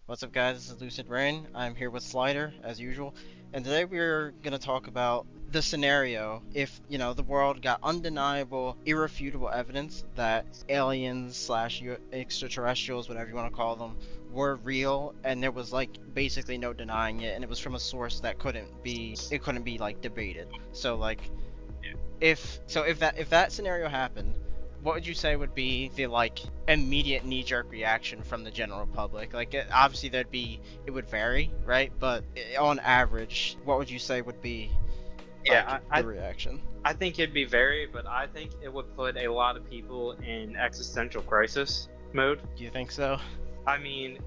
What's up, guys? This is Lucid. I'm here with Slyder, as usual, and today we're gonna talk about the scenario if, the world got undeniable, irrefutable evidence that aliens slash extraterrestrials, whatever you want to call them, were real, and there was like basically no denying it, and it was from a source that couldn't be like debated. So like if that scenario happened, what would you say would be the like immediate knee-jerk reaction from the general public? Like obviously it would vary, right? But on average, what would you say would be like Yeah, the reaction? I think it'd be very, but I think it would put a lot of people in existential crisis mode. Do you think so? I mean,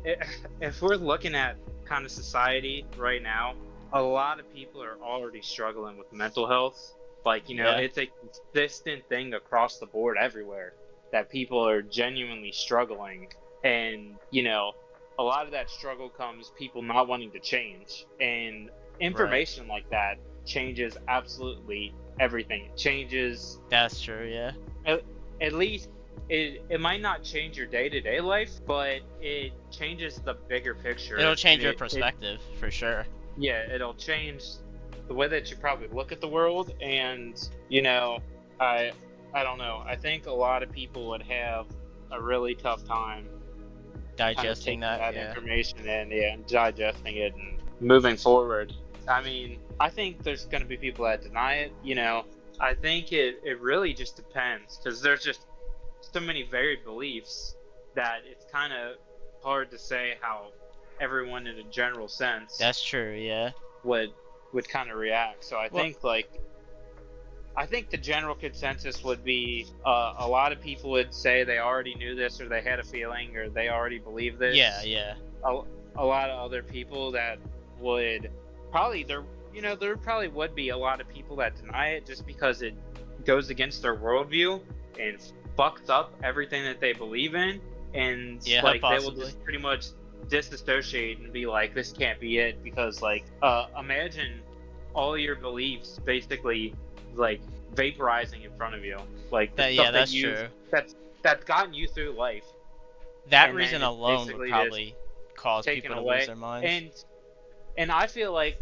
if we're looking at kind of society right now, a lot of people are already struggling with mental health. Like, Yeah. it's a consistent thing across the board everywhere that people are genuinely struggling. And, a lot of that struggle comes people not wanting to change. And information like that changes absolutely everything. It changes, That's true. Yeah. at least it might not change your day-to-day life, but it changes the bigger picture. It'll change And your perspective for sure. yeah, it'll change the way that you probably look at the world. And I don't know, I think a lot of people would have a really tough time kind of Digesting taking that. that Yeah. information and digesting it and moving forward. I mean, I think there's going to be people that deny it. I think it really just depends, because there's just so many varied beliefs that it's kind of hard to say how everyone in a general sense That's true. Yeah. would kind of react. So Well, I think the general consensus would be a lot of people would say they already knew this, or they had a feeling, or they already believe this. yeah. Yeah. A lot of other people that would probably there probably would be a lot of people that deny it just because it goes against their worldview and fucks up everything that they believe in. And Yeah, like they will possibly. just pretty much disassociate and be like, this can't be it, because like imagine all your beliefs basically like vaporizing in front of you, like the That. stuff Yeah. That's you true. that's gotten you through life, That and reason then it's alone would basically probably cause taken people to away. lose their minds. And I feel like,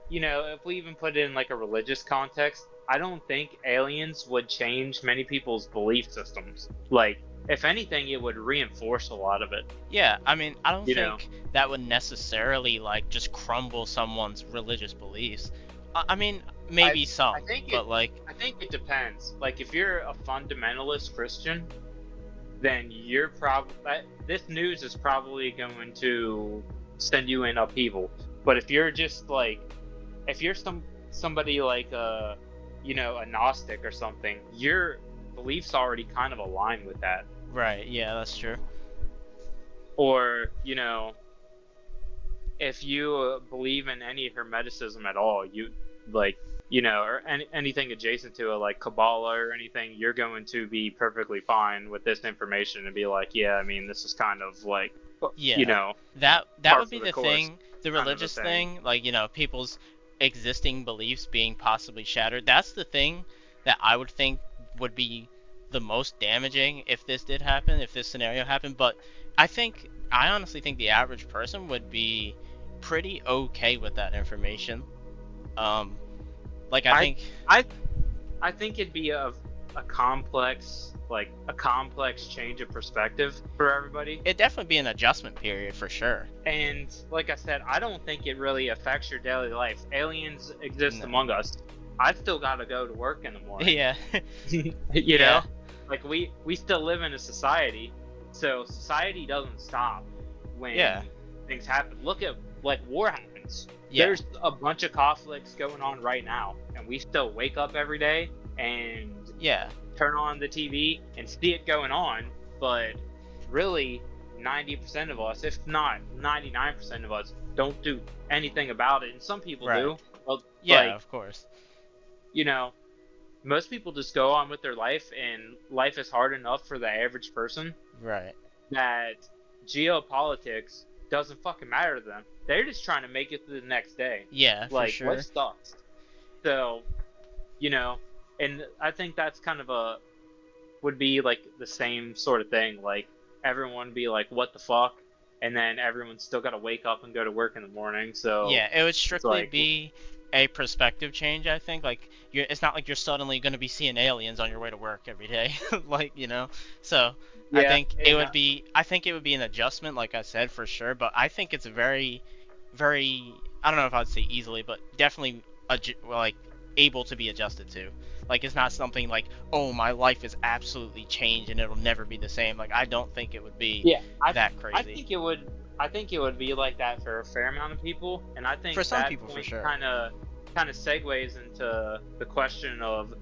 if we even put it in like a religious context, I don't think aliens would change many people's belief systems. Like, if anything, it would reinforce a lot of it. Yeah, I mean, I don't You know, think that would necessarily like just crumble someone's religious beliefs. I mean, maybe some, but like, I think it depends. Like, if you're a fundamentalist Christian, then you're probably this news is probably going to send you in upheaval. But if you're just like, if you're somebody like a Gnostic or something, your beliefs already kind of align with that. right? Yeah, that's true. Or if you believe in any Hermeticism at all, you like or anything adjacent to it, like Kabbalah or anything, you're going to be perfectly fine with this information and be like, yeah, I mean, this is kind of like, Yeah, that par would be for the the course thing, the kind of a religious thing. thing, like people's existing beliefs being possibly shattered. That's the thing that I would think would be the most damaging if this did happen, if this scenario happened. But I honestly think the average person would be pretty okay with that information. Um, like I I think, I I think it'd be a complex change of perspective for everybody. it'd definitely be an adjustment period for sure. And like I said, I don't think it really affects your daily life. Aliens exist No. among us. I still gotta go to work in the morning. Yeah. you Yeah. know, like we still live in a society, so society doesn't stop when Yeah. things happen. Look at like war happens. Yeah. There's a bunch of conflicts going on right now, and we still wake up every day and Yeah. turn on the TV and see it going on. But really, 90% of us, if not 99% of us, don't do anything about it. And some people Right. do. Well, Yeah, like, of course. most people just go on with their life, and life is hard enough for the average person Right. that geopolitics doesn't fucking matter to them. They're just trying to make it through the next day. Yeah, for Like, sure. what sucks? So, and I think that's kind of would be like the same sort of thing. Like, everyone would be like, what the fuck? and then everyone's still got to wake up and go to work in the morning. So Yeah, it would it's strictly like, be a perspective change, I think. Like, it's not like you're suddenly going to be seeing aliens on your way to work every day, like, you know. So, I yeah, think it and would be, I think it would be an adjustment, like I said, for sure. But I think it's very, very, I don't know if I'd say easily, but definitely, well, like, able to be adjusted to. Like, it's not something like, oh, my life is absolutely changed and it'll never be the same. Like, I don't think it would be yeah, that I crazy. think it would. I think it would be like that for a fair amount of people, and I For think some that people, for point sure. kind of segues into the question of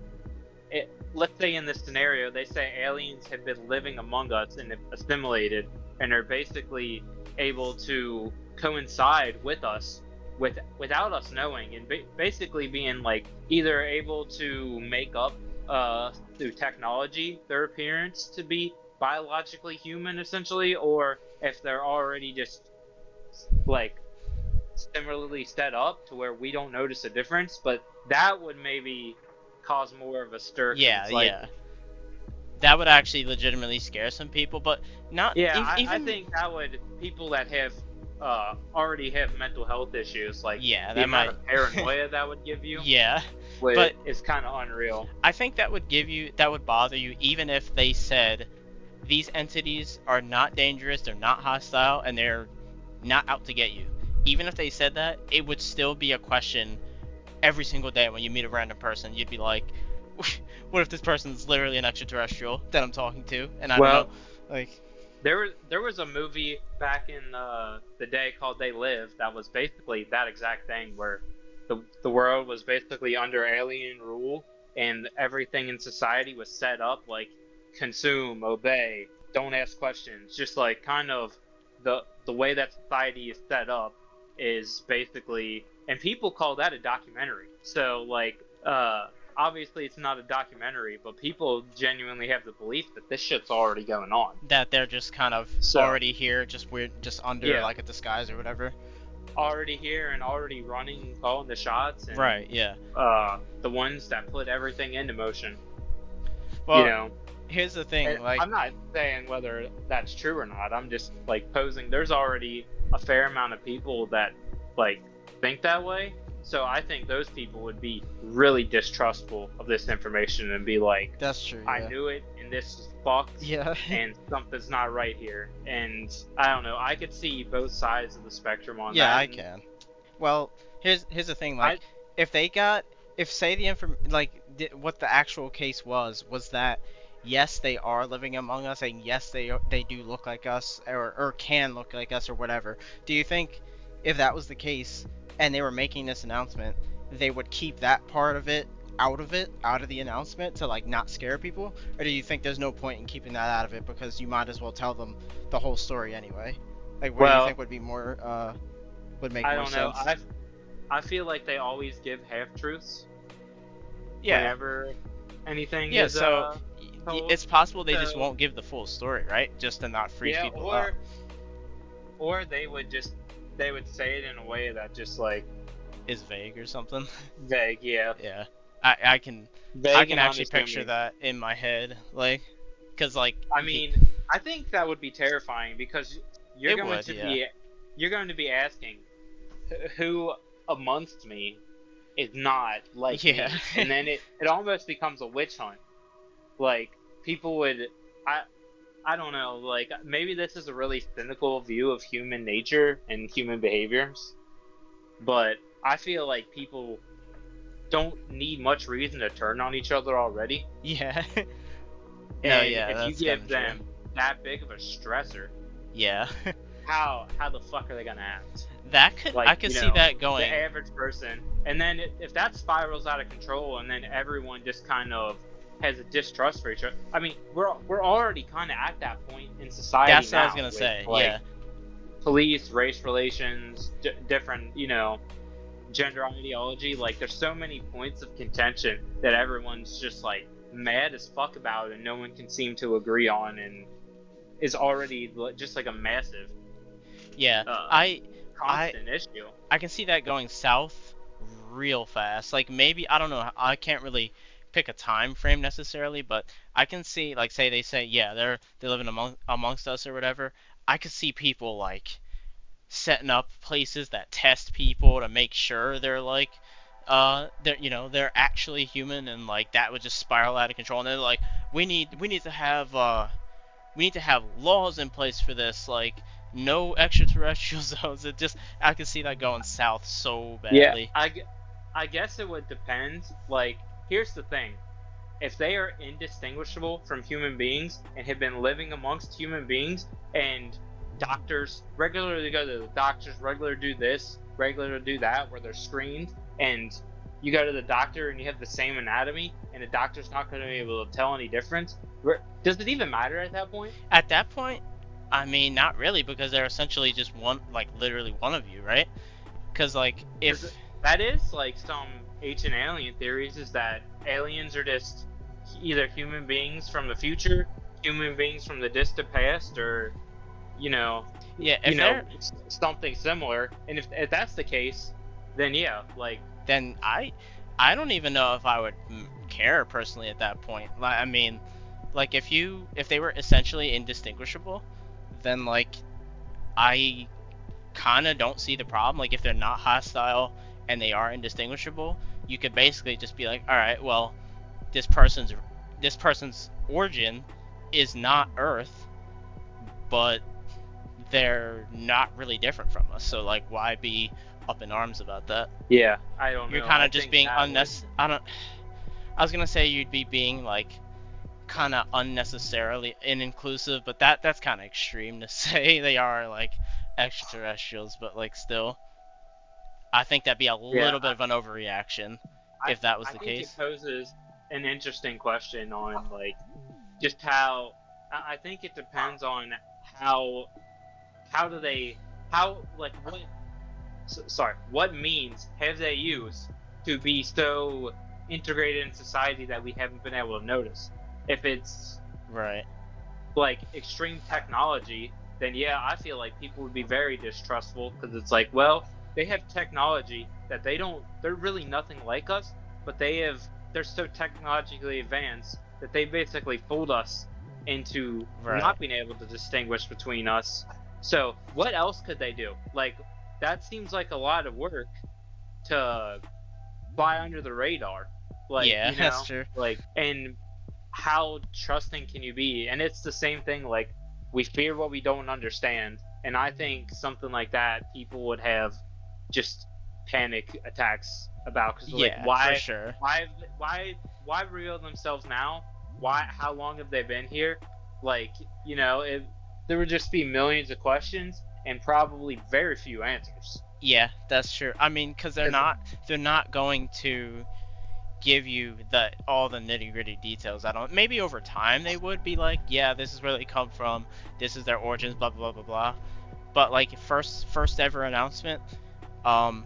it. Let's say in this scenario, they say aliens have been living among us and have assimilated, and are basically able to coincide with us without us knowing, and basically being like either able to make up through technology their appearance to be biologically human essentially, or if they're already just like similarly set up to where we don't notice a difference. But that would maybe cause more of a stir because Yeah, it's like, yeah. That would actually legitimately scare some people, but not yeah, I even. think that would, people that have already have mental health issues, like Yeah, the that amount might. of paranoia that would give you Yeah, would but is kind of unreal. I think that would bother you even if they said these entities are not dangerous, they're not hostile, and they're not out to get you. Even if they said that, it would still be a question every single day when you meet a random person. You'd be like, what if this person's literally an extraterrestrial that I'm talking to, and I don't know, Well, like, there was a movie back in the day called They Live that was basically that exact thing, where the world was basically under alien rule, and everything in society was set up like consume, obey, don't ask questions. Just like kind of the way that society is set up is basically, and people call that a documentary. So like obviously it's not a documentary, but people genuinely have the belief that this shit's already going on. that they're just kind of So already here, just weird, just under yeah, like a disguise or whatever. already here and already running and calling the shots, and Right, yeah. the ones that put everything into motion. You Well, know, here's the and thing, like, I'm not saying whether that's true or not. I'm just like posing. There's already a fair amount of people that like think that way. So I think those people would be really distrustful of this information and be like, that's true, I yeah. knew it, and this is fucked, Yeah. and something's not right here. And I don't know. I could see both sides of the spectrum on Yeah, that. I And can. Well, here's the thing, like, I if they got, if say the like, what the actual case was that yes, they are living among us, and yes, they do look like us, or can look like us, or whatever. Do you think if that was the case, and they were making this announcement, they would keep that part of it, out of the announcement to like not scare people, or do you think there's no point in keeping that out of it because you might as well tell them the whole story anyway? Like, what do you well, think would be more would make I more don't know. sense? I feel like they always give half truths Yeah. whenever anything Yeah, is so told. it's possible they just So won't give the full story, right? Just to not freeze yeah, people up. or they would say it in a way that just like Is vague or something. vague, yeah, Yeah. I can vague and actually picture unassuming. that in my head, like, cause like I mean, I think that would be terrifying because you're it going would, to yeah. be you're going to be asking who amongst me is not like Yeah. me, and then it almost becomes a witch hunt. Like people would, I I don't know, like maybe this is a really cynical view of human nature and human behaviors, but I feel like people don't need much reason to turn on each other already. Yeah. No, And yeah, if you that's kind give of true. them that big of a stressor, Yeah. how the fuck are they gonna act? That could I Like, could see that the going. average person. And then if that spirals out of control, and then everyone just kind of has a distrust for each other. I mean, we're already kind of at that point in society That's what I was now gonna with say. like Yeah. police, race relations, different, gender ideology. Like, there's so many points of contention that everyone's just like mad as fuck about, and no one can seem to agree on, and is already just like a massive, Yeah. uh, I constant issue. I can see that going south real fast. Like, maybe I don't know. I can't really pick a time frame necessarily, but I can see, like, say they say yeah they're living amongst us or whatever. I could see people like setting up places that test people to make sure they're like they're actually human, and like that would just spiral out of control, and they're like, we need to have laws in place for this, like no extraterrestrial zones. It just, I could see that going south so Yeah, badly. I guess it would depend. Like, here's the thing. If they are indistinguishable from human beings and have been living amongst human beings, and doctors regularly go to the doctors, regularly do this, regularly do that, where they're screened, and you go to the doctor and you have the same anatomy, and the doctor's not going to be able to tell any difference, does it even matter at that point? At that point, I mean, not really, because they're essentially just one, like literally one of you, right? Because like if That is like some ancient alien theories, is that aliens are just either human beings from the future, human beings from the distant past, or yeah, if they're something similar. And if that's the case, then yeah, like, then I don't even know if I would care personally at that point. I mean, like if they were essentially indistinguishable, then like I kind of don't see the problem. Like if they're not hostile and they are indistinguishable, you could basically just be like, all right, well, this person's origin is not Earth, but they're not really different from us. So like, why be up in arms about that? yeah, I don't know. You're kind I of just think being that unnecessary. I was gonna say you'd be being like kind of unnecessarily inclusive, but that's kind of extreme to say. They are like extraterrestrials, but like still, I think that'd be a little bit of an overreaction if that was the I think case. it poses an interesting question on like just how. I think it depends on how do they how like what sorry, what means have they used to be so integrated in society that we haven't been able to notice? If it's Right. like extreme technology, then yeah, I feel like people would be very distrustful, because it's like, well, they have technology that they're really nothing like us, but they're so technologically advanced that they basically fooled us into Right. not being able to distinguish between us. So what else could they do? Like, that seems like a lot of work to fly under the radar. Like, Yeah, that's true. like, and how trusting can you be? And it's the same thing, like, we fear what we don't understand, and I think something like that people would have just panic attacks about, because like, Yeah, for sure. why reveal themselves now? How long have they been here? Like, there would just be millions of questions and probably very few answers. Yeah, that's true. I mean, because they're not going to give you all the nitty gritty details. I don't. Maybe over time they would be like, yeah, this is where they come from. This is their origins. Blah blah blah blah blah. But like first ever announcement, I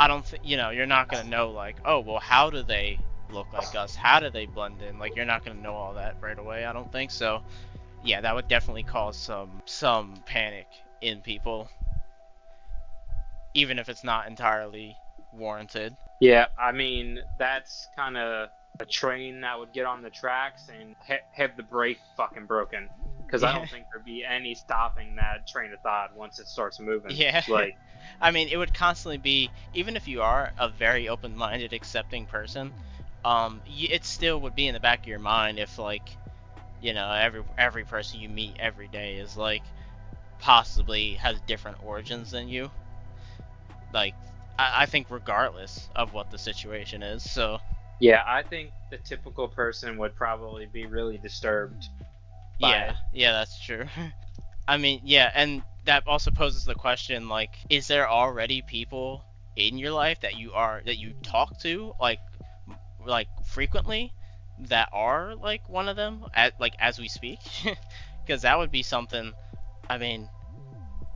don't think you're not gonna know like, oh well, how do they look like us? How do they blend in? Like you're not gonna know all that right away. I don't think so. Yeah, that would definitely cause some panic in people, even if it's not entirely warranted. Yeah, I mean, that's kind of a train that would get on the tracks and have the brake fucking broken. Because I don't think there'd be any stopping that train of thought once it starts moving. Yeah. Like, I mean, it would constantly be, even if you are a very open-minded, accepting person, it still would be in the back of your mind if, like, every person you meet every day is, like, possibly has different origins than you. Like, I think regardless of what the situation is, so... Yeah, I think the typical person would probably be really disturbed by it. Yeah, that's true. I mean, yeah, and that also poses the question, like, is there already people in your life that you talk to, like frequently, that are like one of them, as we speak? Because that would be something. I mean,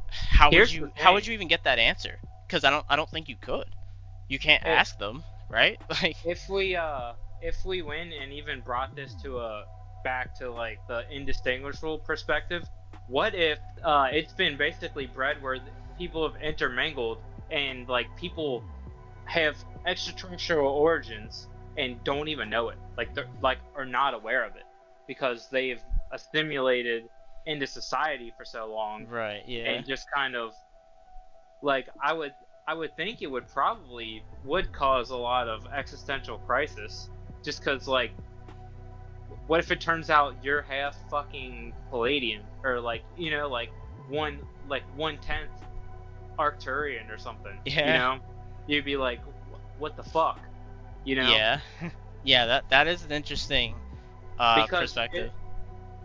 how would you even get that answer? Because I don't think you could. You can't ask them, right? Like, if we win and even brought this back to like the indistinguishable perspective, what if it's been basically bred where people have intermingled, and like people have extraterrestrial origins and don't even know it, like they're like are not aware of it, because they've assimilated into society for so long, Right. Yeah. and just kind of like I would think it would probably would cause a lot of existential crisis, just because like, what if it turns out you're half fucking Palladian, or like, you know, like 1/10 Arcturian or something, you Yeah. know? You'd be like, what the fuck, you know? Yeah. Yeah. That is an interesting Because perspective.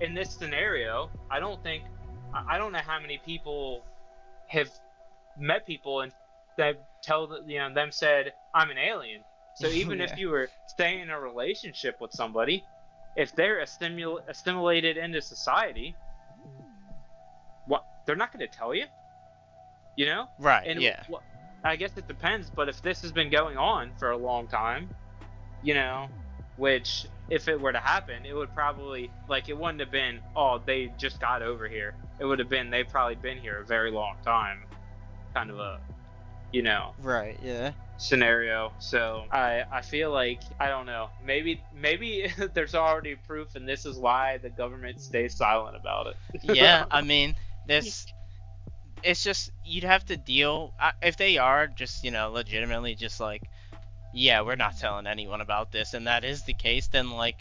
in this scenario, I don't know how many people have met people and that tell them said I'm an alien. So even Yeah. if you were staying in a relationship with somebody, if they're assimilated into society, what, they're not going to tell you, you know? Right. And Yeah. I guess it depends, but if this has been going on for a long time, you know, which if it were to happen, it would probably, like, it wouldn't have been, oh, they just got over here. It would have been, they've probably been here a very long time, kind of a, you know, Right. Yeah. scenario. So I feel like, I don't know, maybe there's already proof, and this is why the government stays silent about it. Yeah. I mean, this. It's just you'd have to deal if they are just legitimately just like, yeah, we're not telling anyone about this, and that is the case, then like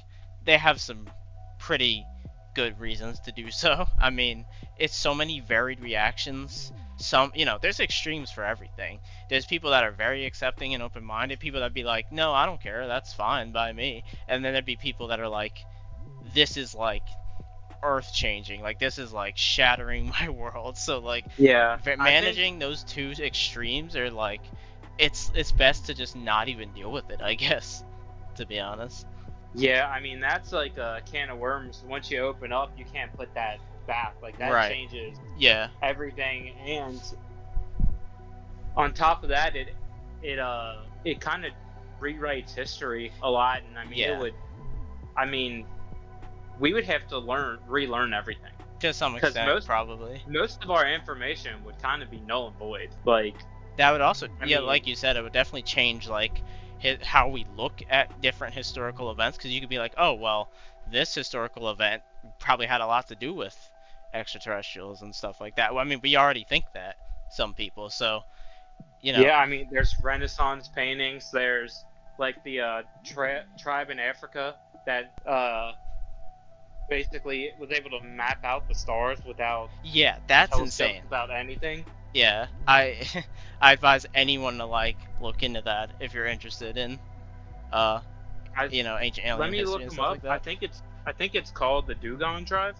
they have some pretty good reasons to do so. I mean, it's so many varied reactions. Some, there's extremes for everything. There's people that are very accepting and open-minded, people that be like, no, I don't care, that's fine by me. And then there'd be people that are like, this is like earth changing, like this is like shattering my world. So like, Yeah, managing those two extremes are like, it's best to just not even deal with it, I guess, to be honest. yeah, I mean, that's like a can of worms. Once you open up, you can't put that back. Like, that Right. changes Yeah. everything. And on top of that, it kind of rewrites history a lot. And I mean, Yeah. we would have to relearn everything. To some extent, probably. Most of our information would kind of be null and void. Like, That would also, I yeah, mean, like you said, it would definitely change like how we look at different historical events, because you could be like, oh well, this historical event probably had a lot to do with extraterrestrials and stuff like that. Well, I mean, we already think that, some people, so yeah, I mean, there's Renaissance paintings. There's like the tribe in Africa that basically was able to map out the stars without yeah, that's telescopes, insane. without anything. Yeah, I I advise anyone to like look into that if you're interested in ancient alien Let me history look and them stuff up. like that. I think it's called the Dugon Tribe.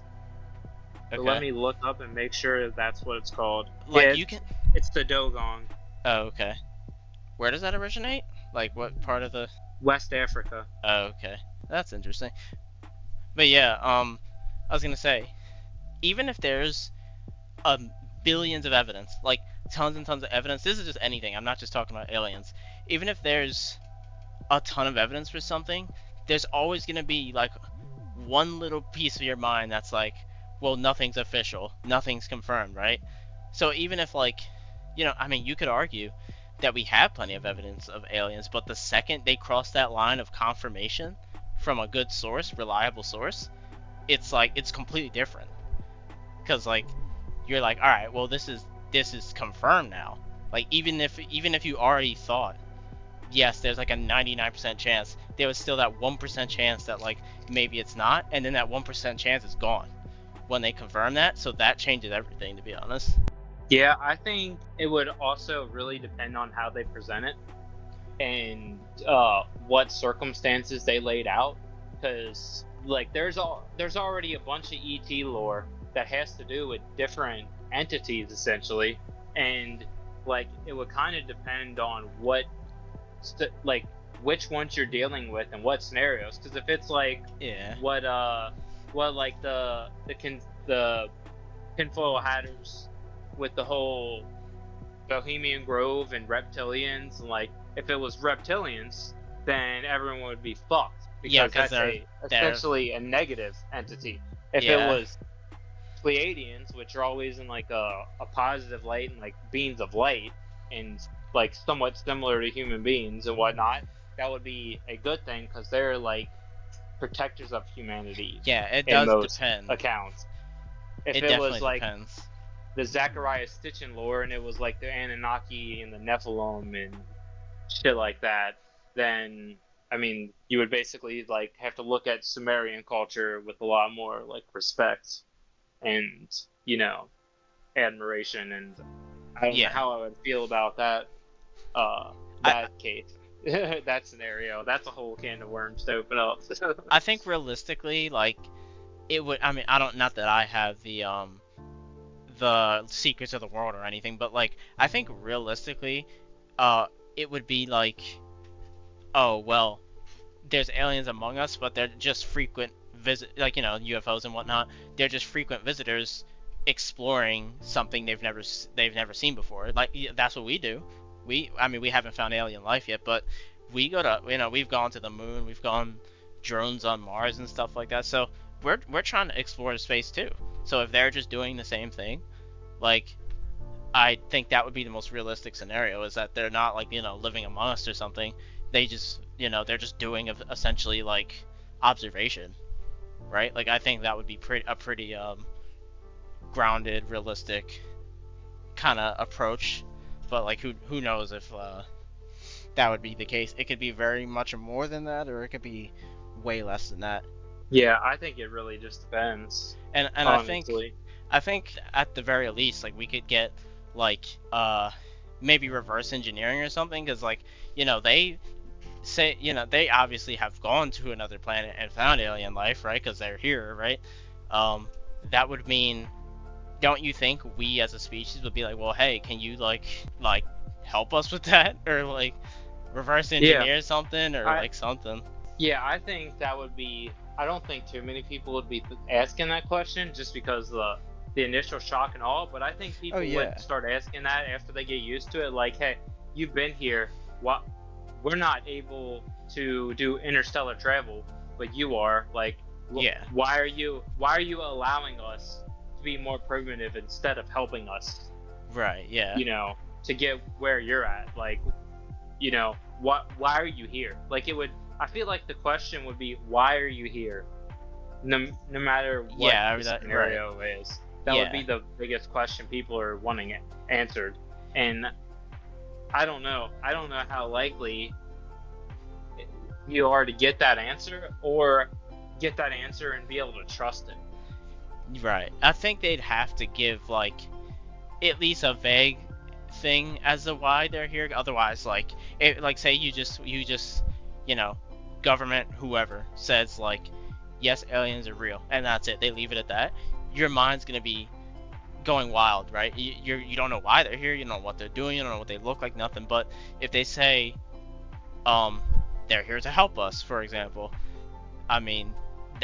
So let Okay. me look up and make sure that's what it's called. Like, Yeah, you can. it's the Dogon, Oh, okay. Where does that originate? Like, what part of the? West Africa. Oh, okay. That's interesting. But yeah, I was gonna say, even if there's billions of evidence, like tons and tons of evidence, this is just anything. I'm not just talking about aliens. Even if there's a ton of evidence for something, there's always gonna be like one little piece of your mind that's like, well, nothing's official, nothing's confirmed, right? So even if like, I mean, you could argue that we have plenty of evidence of aliens, but the second they cross that line of confirmation from a good source, reliable source, it's like it's completely different. Because like, you're like, all right, well, this is confirmed now. Like, even if you already thought, yes, there's like a 99% chance, there was still that 1% chance that like maybe it's not, and then that 1% chance is gone when they confirm that. So that changes everything, to be honest. Yeah, I think it would also really depend on how they present it and what circumstances they laid out. Because like, there's already a bunch of ET lore that has to do with different entities essentially, and like it would kind of depend on like which ones you're dealing with and what scenarios. Because if it's like what like the tinfoil hatters with the whole Bohemian Grove and reptilians, and like if it was reptilians, then everyone would be fucked, because that's essentially a negative entity. If it was Pleiadians, which are always in like a positive light and like beings of light and like somewhat similar to human beings and whatnot, that would be a good thing, because they're like protectors of humanity. Yeah, it in does most depend. accounts. if It it was definitely like depends. the Zachariah Stitchin lore and it was like the Anunnaki and the Nephilim and shit like that, then I mean you would basically like have to look at Sumerian culture with a lot more like respect and admiration, and I don't know Yeah. how I would feel about that that case. That scenario. That's a whole can of worms to open up. I think realistically, like, it would. I mean, I don't. Not that I have the secrets of the world or anything, but like, I think realistically, it would be like, oh well, there's aliens among us, but they're just frequent like UFOs and whatnot. They're just frequent visitors exploring something they've never seen before. Like that's what we do. I mean, we haven't found alien life yet, but we go to we've gone to the moon, we've gone drones on Mars and stuff like that. So we're trying to explore space too. So if they're just doing the same thing, like I think that would be the most realistic scenario, is that they're not like living among us or something. They just they're just doing essentially like observation, right? Like I think that would be a pretty grounded, realistic kind of approach. But like who knows if that would be the case? It could be very much more than that, or it could be way less than that. Yeah, I think it really just depends. And honestly. I think at the very least, like we could get like maybe reverse engineering or something, because like they say they obviously have gone to another planet and found alien life, right? Because they're here, right? That would mean, don't you think we as a species would be like, well, hey, can you like help us with that, or like reverse engineer something, or like something? Yeah, I think that would be. I don't think too many people would be asking that question just because the initial shock and all. But I think people would start asking that after they get used to it. Like, hey, you've been here. What? We're not able to do interstellar travel, but you are. Like, why are you allowing us to be more primitive instead of helping us? Right. Yeah. To get where you're at. Like, why are you here? Like, it would. I feel like the question would be, why are you here? No matter what the scenario is. That would be the biggest question people are wanting answered. And I don't know how likely you are to get that answer, or get that answer and be able to trust it. Right. I think they'd have to give like at least a vague thing as to why they're here. Otherwise, like say you just government, whoever says like, yes, aliens are real, and that's it. They leave it at that. Your mind's gonna be going wild, right? You don't know why they're here. You don't know what they're doing. You don't know what they look like. Nothing. But if they say, they're here to help us, for example, I mean,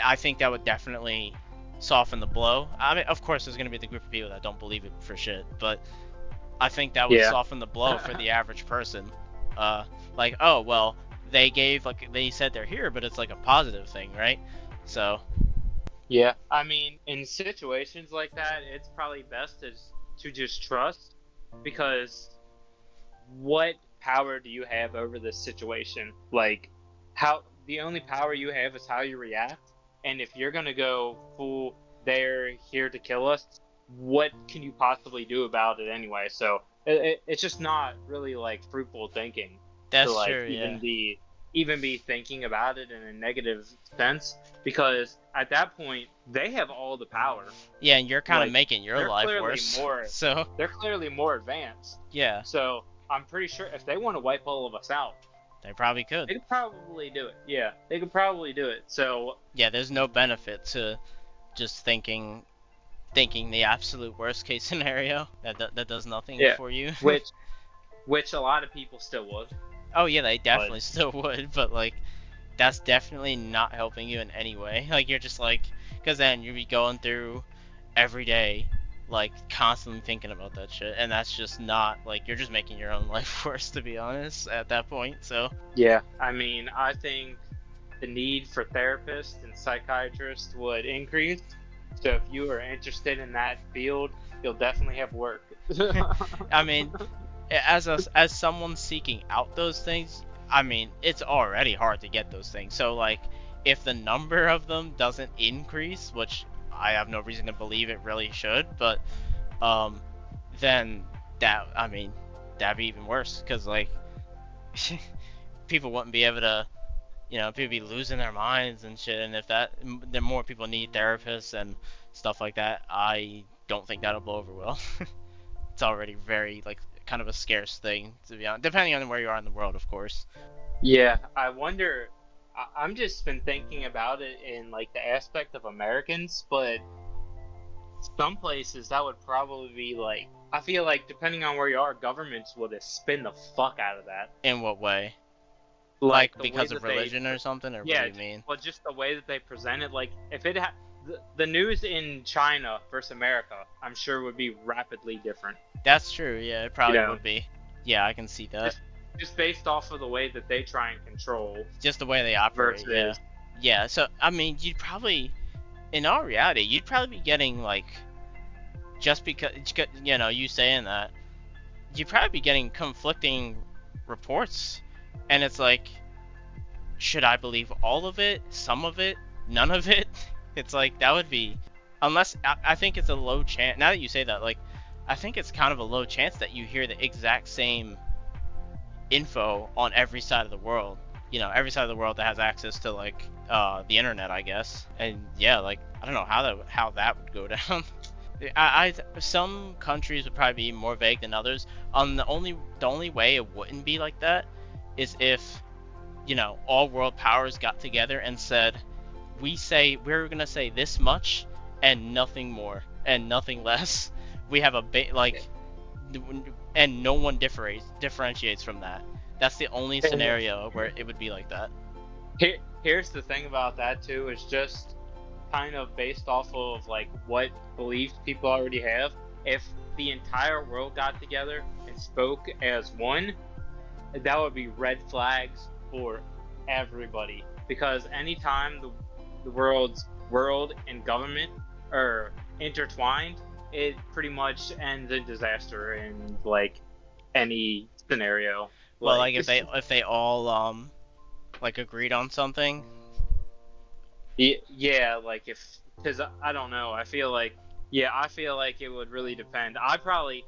I think that would definitely soften the blow. I mean, of course, there's gonna be the group of people that don't believe it for shit, but I think that would soften the blow for the average person. Like, oh well, they said they're here, but it's like a positive thing, right? So yeah, I mean, in situations like that, it's probably best to just trust, because what power do you have over this situation? Like, the only power you have is how you react. And if you're gonna go full, they're here to kill us, what can you possibly do about it anyway? So it's just not really like fruitful thinking. That's to, like, true. even be thinking about it in a negative sense, because at that point they have all the power. Yeah, and you're kind of making your life worse. So they're clearly more advanced. Yeah. So I'm pretty sure if they want to wipe all of us out, they probably could. They could probably do it. Yeah, they could probably do it. So yeah, there's no benefit to just thinking the absolute worst case scenario that does nothing for you. which a lot of people still would. Oh yeah, they definitely still would, but like that's definitely not helping you in any way. Like you're just like, because then you'd be going through every day, like constantly thinking about that shit, and that's just not like, you're just making your own life worse, to be honest, at that point. So yeah, I mean, I think the need for therapists and psychiatrists would increase. So if you are interested in that field, you'll definitely have work. I mean, as someone seeking out those things, I mean, it's already hard to get those things. So like, if the number of them doesn't increase, which I have no reason to believe it really should, but then that'd be even worse, because like people wouldn't be able to, people be losing their minds and shit, and if that, then more people need therapists and stuff like that. I don't think that'll blow over well. It's already very, like, kind of a scarce thing, to be honest, depending on where you are in the world, of course. Yeah, I wonder. I'm just been thinking about it in like the aspect of Americans, but some places that would probably be like. I feel like depending on where you are, governments would spin the fuck out of that. In what way? Like because of religion or something, or yeah, what do you mean? Well, just the way that they present it. Like if it the news in China versus America, I'm sure would be rapidly different. That's true. Yeah, it probably would be. Yeah, I can see that. Just based off of the way that they try and control. Just the way they operate. Yeah. Yeah. So I mean, you'd probably, in all reality, you'd probably be getting like, just because you saying that, you'd probably be getting conflicting reports, and it's like, should I believe all of it, some of it, none of it? It's like, that would be, unless, I think it's a low chance, now that you say that, like, I think it's kind of a low chance that you hear the exact same info on every side of the world. Every side of the world that has access to, like, the internet, I guess. And yeah, like, I don't know how that would go down. Some countries would probably be more vague than others. The only way it wouldn't be like that is if, all world powers got together and said, we're gonna say this much and nothing more and nothing less. We have and no one differentiates from that. That's the only scenario where it would be like that. Here's the thing about that too, is just kind of based off of like what beliefs people already have. If the entire world got together and spoke as one, that would be red flags for everybody, because anytime the world and government are intertwined, it pretty much ends in disaster in like any scenario. Well, like if they all like agreed on something. Yeah, like because I don't know, I feel like it would really depend. I probably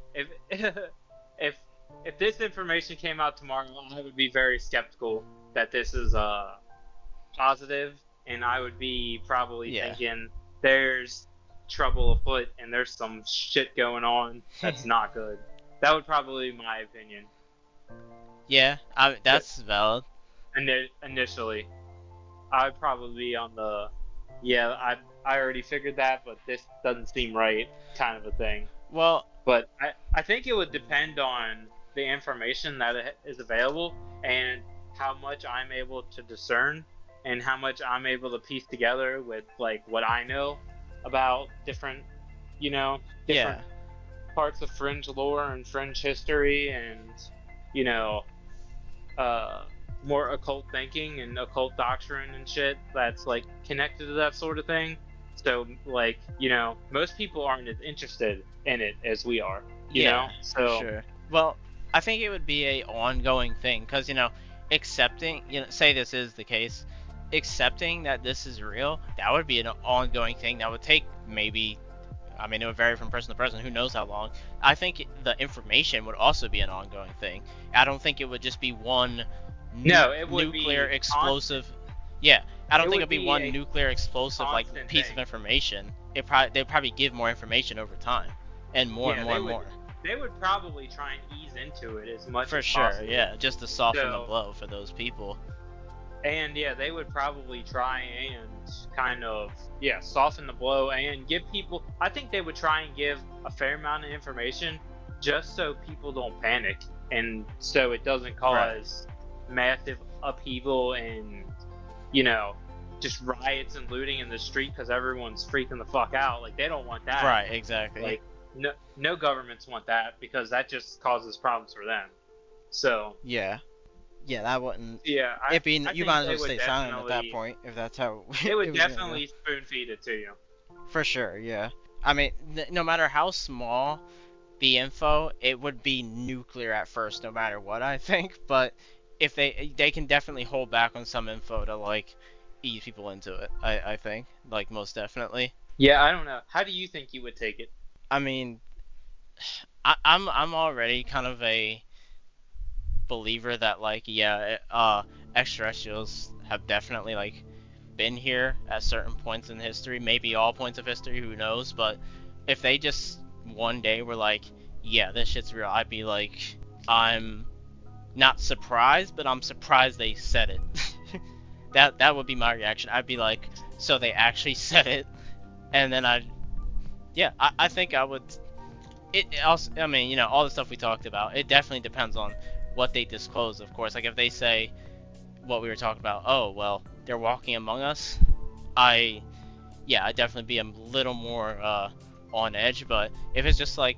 if this information came out tomorrow, I would be very skeptical that this is positive, and I would be probably thinking there's trouble afoot and there's some shit going on that's not good. That would probably be my opinion. Yeah, that's valid. Initially, I would probably be on the I already figured that, but this doesn't seem right kind of a thing. Well, but I think it would depend on the information that is available and how much I'm able to discern and how much I'm able to piece together with like what I know about different parts of fringe lore and fringe history and more occult thinking and occult doctrine and shit that's like connected to that sort of thing. So like most people aren't as interested in it as we are. You know? So sure. Well, I think it would be a ongoing thing, because accepting, say this is the case, accepting that this is real, that would be an ongoing thing that would take maybe, it would vary from person to person, who knows how long. I think the information would also be an ongoing thing. I don't think it would just be one nuclear explosive. Yeah, I don't think it'd be one nuclear explosive like piece of information. They'd probably give more information over time, and more and more. They would probably try and ease into it as much for as sure, possible. Yeah, just to soften the blow for those people. And they would probably try and kind of soften the blow and give people. I think they would try and give a fair amount of information just so people don't panic, and so it doesn't cause massive upheaval and just riots and looting in the street because everyone's freaking the fuck out. Like, they don't want that. Right, exactly. Like, no governments want that, because that just causes problems for them. So yeah, that wouldn't. Yeah, you might as well stay silent at that point if that's how. It would definitely spoon feed it to you. For sure, yeah. No matter how small the info, it would be nuclear at first, no matter what, I think. But if they can definitely hold back on some info to like ease people into it, I think, like, most definitely. Yeah, I don't know. How do you think you would take it? I mean, I'm already kind of a believer that like yeah, extraterrestrials have definitely like been here at certain points in history, maybe all points of history, who knows? But if they just one day were like, yeah, this shit's real, I'd be like, I'm not surprised, but I'm surprised they said it. That would be my reaction. I'd be like, so they actually said it, and then I think I would. It also, I mean, all the stuff we talked about. It definitely depends on what they disclose, of course. Like if they say what we were talking about, oh well, they're walking among us. I I'd definitely be a little more on edge. But if it's just like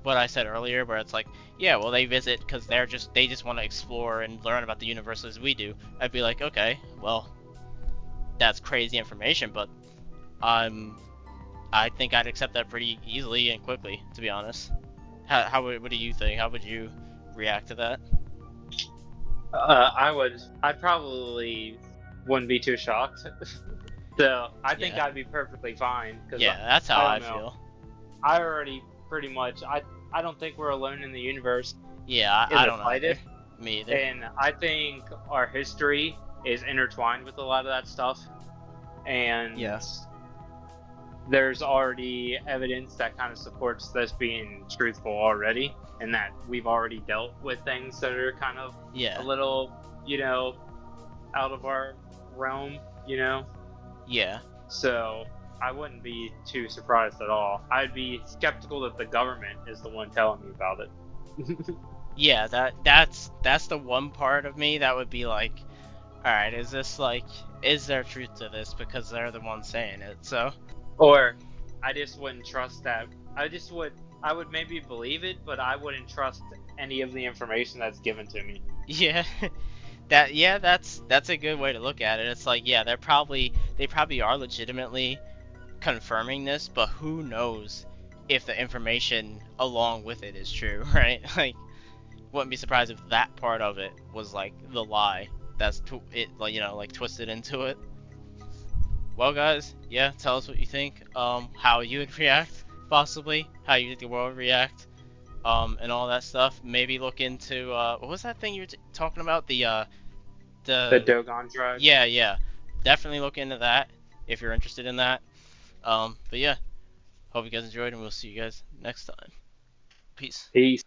what I said earlier, where it's like, yeah, well, they visit because they just want to explore and learn about the universe as we do. I'd be like, okay, well, that's crazy information, but I think I'd accept that pretty easily and quickly, to be honest. What do you think? How would you react to that? I probably wouldn't be too shocked. So I think Yeah. I'd be perfectly fine. Cause Yeah, that's how I I don't know. feel. I already pretty much. I don't think we're alone in the universe Yeah, in I the don't either. slightest, Me either. and I think our history is intertwined with a lot of that stuff. And Yeah. there's already evidence that kind of supports this being truthful already, and that we've already dealt with things that are kind of Yeah. a little, out of our realm, Yeah. So I wouldn't be too surprised at all. I'd be skeptical that the government is the one telling me about it. Yeah, that's the one part of me that would be like, all right, is there truth to this because they're the ones saying it? So, Or I just wouldn't trust that. I would maybe believe it, but I wouldn't trust any of the information that's given to me. yeah. That's a good way to look at it. It's like, yeah, they probably are legitimately confirming this, but who knows if the information along with it is true, right? Like, wouldn't be surprised if that part of it was like the lie like like twisted into it. Well, guys, yeah, tell us what you think. How you would react, possibly, how you think the world would react, and all that stuff. Maybe look into what was that thing you were talking about? The The Dogon drug. yeah. Definitely look into that if you're interested in that. But yeah, hope you guys enjoyed, and we'll see you guys next time. Peace. Peace.